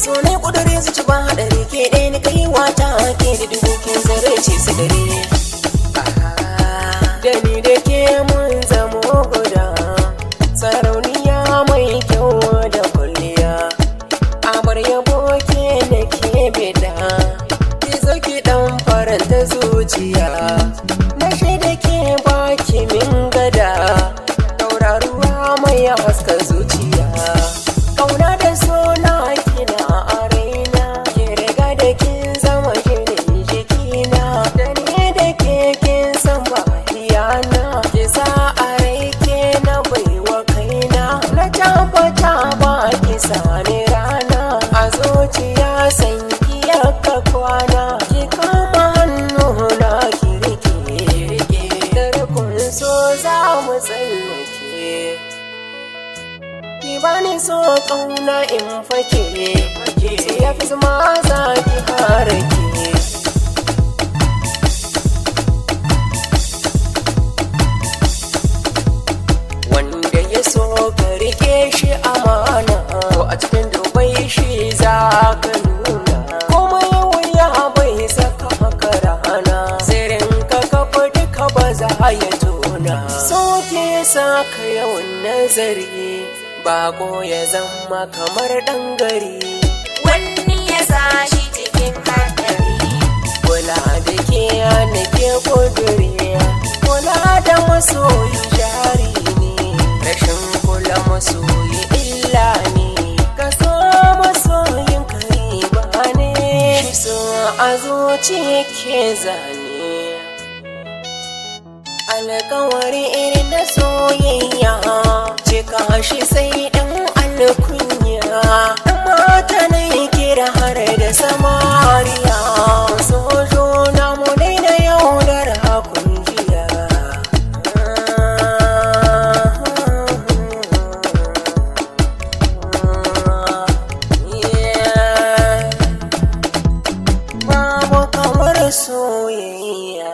so ne kudure zuci ba hadari ke ɗaya ni kai wata ke da dubu kin zare ce su dare da ni da ke mun zamo guda sarauniya mai kyau da kulliya abar yabo ke da ke bida ki zo ki dan faranta zuciya na shaida ke baki min gada tauraruwa mai haska zuciya kauna da sona kina a raina ki riga da kin zama shirin jikina da ni da ke kin san ba iyana ki sa a rai ke na baiwa kaina na tabbata ba ki sani rana a zuciya san ki yaka kwana ki kama hannu na ki rike da rukun so za mu tsallake ki bani so kauna in fake sai ya fi zama za ki harake wanda ya so ka rike shi amana ko a cikin dubai shi za ka nuna kuma wuya bai saka maka rana zirin ka kafa duka ba za ya tona so ke sa ka yawan nazari bako ya zama kamar ɗan gari wani ya sa shi cikin haɗari kula da ke na ke kudure kula da masoyi jari ne rashin kula masoyi illa ne ka so masoyin kariba ne shi so a zuci ke zane alkawari irin na soyayya cika shi sai ɗan alkunya mata na kira har da samariya sojo na mu daina yaudar hakunjiya babu kamar soyayya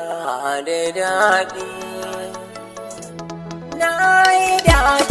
da daɗi na yi daɗi